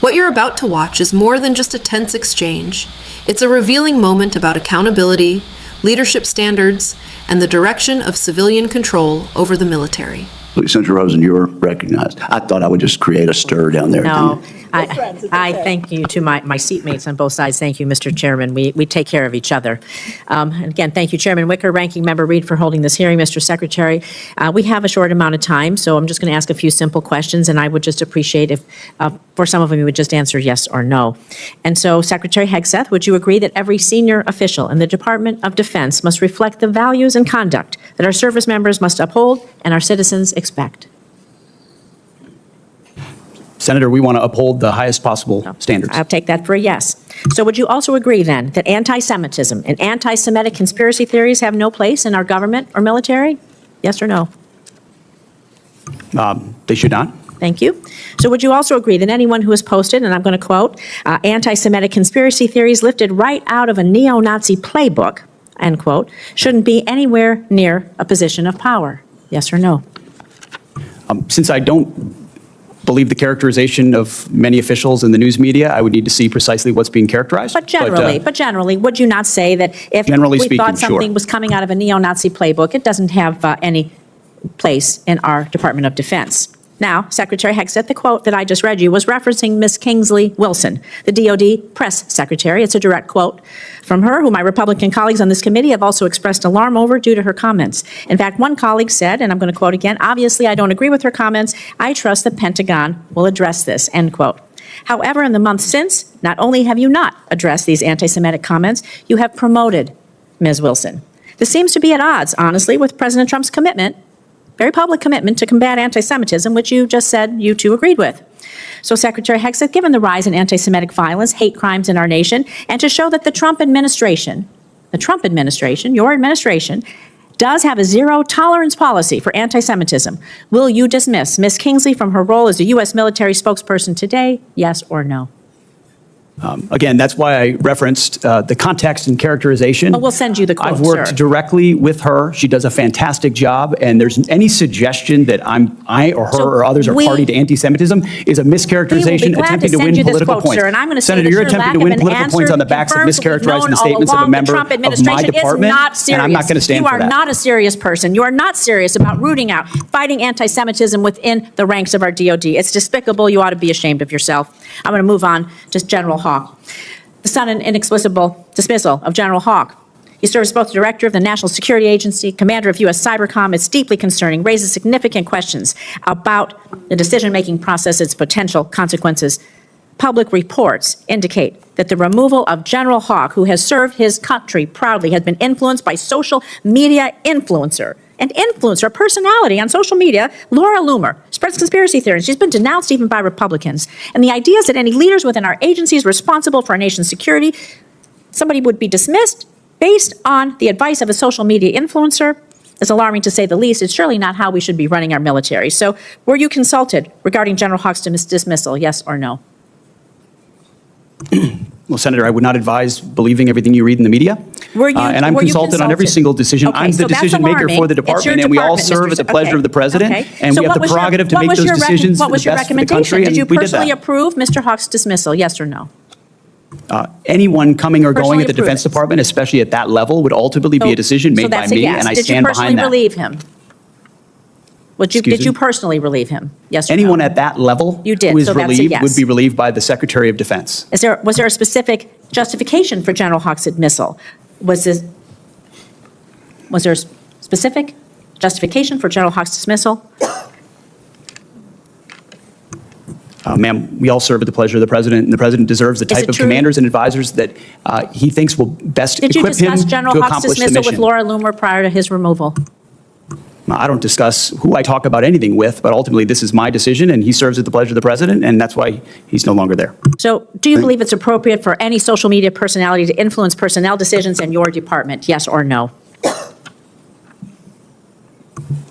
What you're about to watch is more than just a tense exchange. It's a revealing moment about accountability, leadership standards, and the direction of civilian control over the military. Senator Rosen, you're recognized. I thought I would just create a stir down there. No, I thank you to my seatmates on both sides. Thank you, Mr. Chairman. We take care of each other. And again, thank you, Chairman Wicker, Ranking Member Reed, for holding this hearing. Mr. Secretary, we have a short amount of time, so I'm just going to ask a few simple questions, and I would just appreciate if, for some of them, you would just answer yes or no. And so, Secretary Hegseth, would you agree that every senior official in the Department of Defense must reflect the values and conduct that our service members must uphold and our citizens expect? Senator, we want to uphold the highest possible standards. I'll take that for a yes. So would you also agree then that anti-Semitism and anti-Semitic conspiracy theories have no place in our government or military? Yes or no? They should not. Thank you. So would you also agree that anyone who has posted, and I'm going to quote, anti-Semitic conspiracy theories lifted right out of a neo-Nazi playbook, end quote, shouldn't be anywhere near a position of power? Yes or no? Since I don't believe the characterization of many officials in the news media, I would need to see precisely what's being characterized. But generally, would you not say that if we thought something was coming out of a neo-Nazi playbook, it doesn't have any place in our Department of Defense? Now, Secretary Hegseth, the quote that I just read you was referencing Ms. Kingsley Wilson, the DOD press secretary. It's a direct quote from her, who my Republican colleagues on this committee have also expressed alarm over due to her comments. In fact, one colleague said, and I'm going to quote again, obviously I don't agree with her comments. I trust the Pentagon will address this, end quote. However, in the months since, not only have you not addressed these anti-Semitic comments, you have promoted Ms. Wilson. This seems to be at odds, honestly, with President Trump's commitment, very public commitment to combat anti-Semitism, which you just said you two agreed with. So, Secretary Hegseth, given the rise in anti-Semitic violence, hate crimes in our nation, and to show that the Trump administration, your administration, does have a zero-tolerance policy for anti-Semitism, will you dismiss Ms. Kingsley from her role as a U.S. military spokesperson today, yes or no? Again, that's why I referenced the context and characterization. Well, we'll send you the quote, I've worked directly with her. She does a fantastic job, and there's any suggestion that I or her or others are party to anti-Semitism is a mischaracterization, attempting to win political points. Sir, and I'm going to say Senator, you're attempting to win political points on the backs of mischaracterizing the statements of a member of my department, and I'm not going to stand for that. You are not a serious person. You are not serious about rooting out, fighting anti-Semitism within the ranks of our DOD. It's despicable. You ought to be ashamed of yourself. I'm going to move on to General Hawk. The sudden inexplicable dismissal of General Hawk. He serves both the director of the National Security Agency, commander of U.S. Cybercom. It's deeply concerning, raises significant questions about the decision-making process, its potential consequences. Public reports indicate that the removal of General Hawk, who has served his country proudly, has been influenced by social media influencer, a personality on social media, Laura Loomer, spreads conspiracy theories. She's been denounced even by Republicans. And the idea is that any leaders within our agencies responsible for our nation's security, somebody would be dismissed based on the advice of a social media influencer. It's alarming to say the least. It's surely not how we should be running our military. So were you consulted regarding General Hawk's dismissal, yes or no? Well, Senator, I would not advise believing everything you read in the media. And I'm consulted on every single decision. Okay, I'm the decision maker for the department, and we all serve at the pleasure of the president. And we have the prerogative to make those decisions for the best of the country. Did you personally approve Mr. Hawk's dismissal, yes or no? Anyone coming or going at the Defense Department, especially at that level, would ultimately be a decision made by me, and I stand behind that. Did you personally relieve him? Did you personally relieve him? Yes or no? Anyone at that level you did, who is so relieved would be relieved by the Secretary of Defense. Was there a specific justification for General Hawk's dismissal? Was there a specific justification for General Hawk's dismissal? Ma'am, we all serve at the pleasure of the president, and the president deserves the type of commanders and advisors that he thinks will best equip him to accomplish the mission. Did you discuss General Hawk's dismissal with Laura Loomer prior to his removal? I don't discuss who I talk about anything with, but ultimately this is my decision, and he serves at the pleasure of the president, and that's why he's no longer there. So do you believe it's appropriate for any social media personality to influence personnel decisions in your department, yes or no?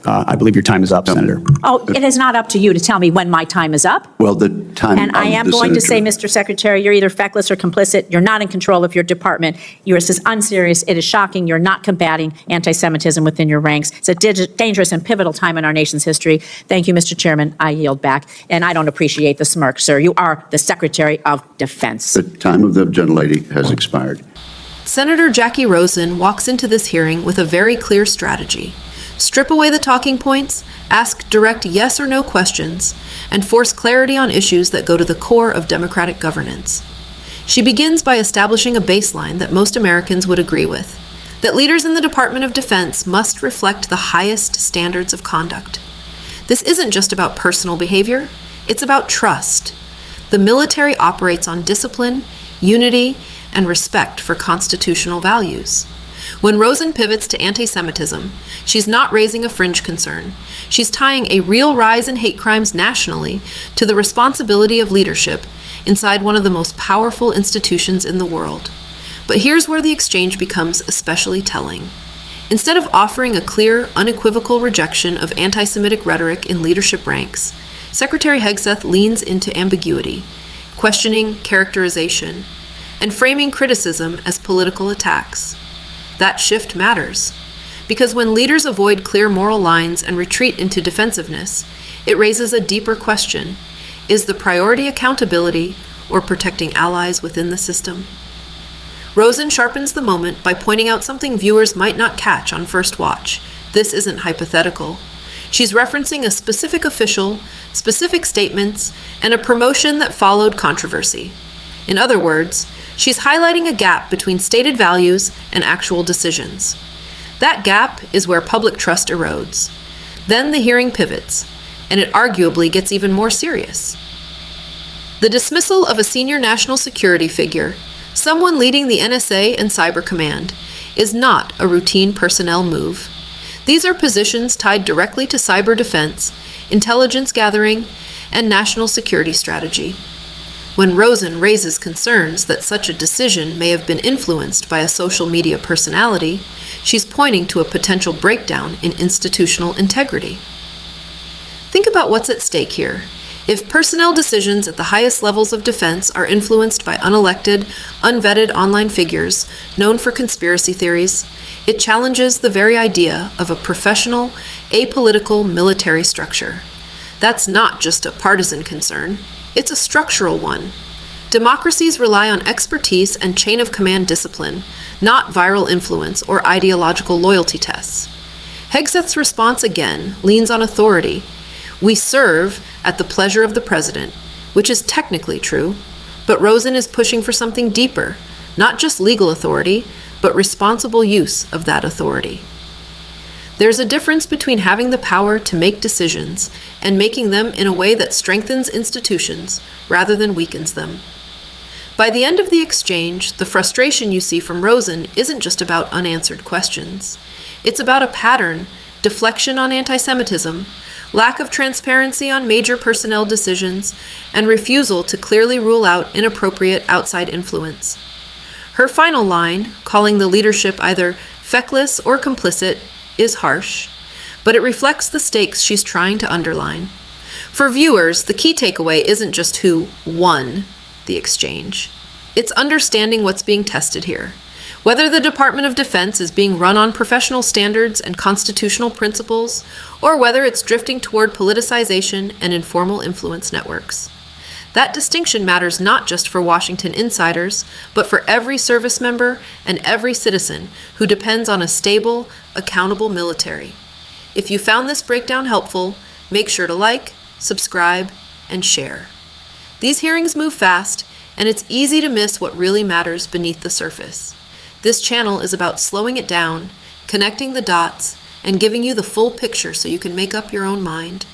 I believe your time is up, Senator. Oh, it is not up to you to tell me when my time is up. Well, the time And I am going to say, Mr. Secretary, you're either feckless or complicit. You're not in control of your department. This is unserious. It is shocking. You're not combating anti-Semitism within your ranks. It's a dangerous and pivotal time in our nation's history. Thank you, Mr. Chairman. I yield back. And I don't appreciate the smirk, sir. You are the Secretary of Defense. The time of the gentlelady has expired. Senator Jacky Rosen walks into this hearing with a very clear strategy. Strip away the talking points, ask direct yes or no questions, and force clarity on issues that go to the core of democratic governance. She begins by establishing a baseline that most Americans would agree with, that leaders in the Department of Defense must reflect the highest standards of conduct. This isn't just about personal behavior, it's about trust. The military operates on discipline, unity, and respect for constitutional values. When Rosen pivots to anti-Semitism, she's not raising a fringe concern. She's tying a real rise in hate crimes nationally to the responsibility of leadership inside one of the most powerful institutions in the world. But here's where the exchange becomes especially telling. Instead of offering a clear, unequivocal rejection of anti-Semitic rhetoric in leadership ranks, Secretary Hegseth leans into ambiguity, questioning characterization, and framing criticism as political attacks. That shift matters, because when leaders avoid clear moral lines and retreat into defensiveness, it raises a deeper question. Is the priority accountability or protecting allies within the system? Rosen sharpens the moment by pointing out something viewers might not catch on first watch. This isn't hypothetical. She's referencing a specific official, specific statements, and a promotion that followed controversy. In other words, she's highlighting a gap between stated values and actual decisions. That gap is where public trust erodes. Then the hearing pivots, and it arguably gets even more serious. The dismissal of a senior national security figure, someone leading the NSA and Cyber Command, is not a routine personnel move. These are positions tied directly to cyber defense, intelligence gathering, and national security strategy. When Rosen raises concerns that such a decision may have been influenced by a social media personality, she's pointing to a potential breakdown in institutional integrity. Think about what's at stake here. If personnel decisions at the highest levels of defense are influenced by unelected, unvetted online figures known for conspiracy theories, it challenges the very idea of a professional, apolitical military structure. That's not just a partisan concern. It's a structural one. Democracies rely on expertise and chain of command discipline, not viral influence or ideological loyalty tests. Hegseth's response again leans on authority. We serve at the pleasure of the president, which is technically true, but Rosen is pushing for something deeper, not just legal authority, but responsible use of that authority. There's a difference between having the power to make decisions and making them in a way that strengthens institutions rather than weakens them. By the end of the exchange, the frustration you see from Rosen isn't just about unanswered questions. It's about a pattern, deflection on anti-Semitism, lack of transparency on major personnel decisions, and refusal to clearly rule out inappropriate outside influence. Her final line, calling the leadership either feckless or complicit, is harsh, but it reflects the stakes she's trying to underline. For viewers, the key takeaway isn't just who won the exchange. It's understanding what's being tested here. Whether the Department of Defense is being run on professional standards and constitutional principles, or whether it's drifting toward politicization and informal influence networks. That distinction matters not just for Washington insiders, but for every service member and every citizen who depends on a stable, accountable military. If you found this breakdown helpful, make sure to like, subscribe, and share. These hearings move fast, and it's easy to miss what really matters beneath the surface. This channel is about slowing it down, connecting the dots, and giving you the full picture so you can make up your own mind.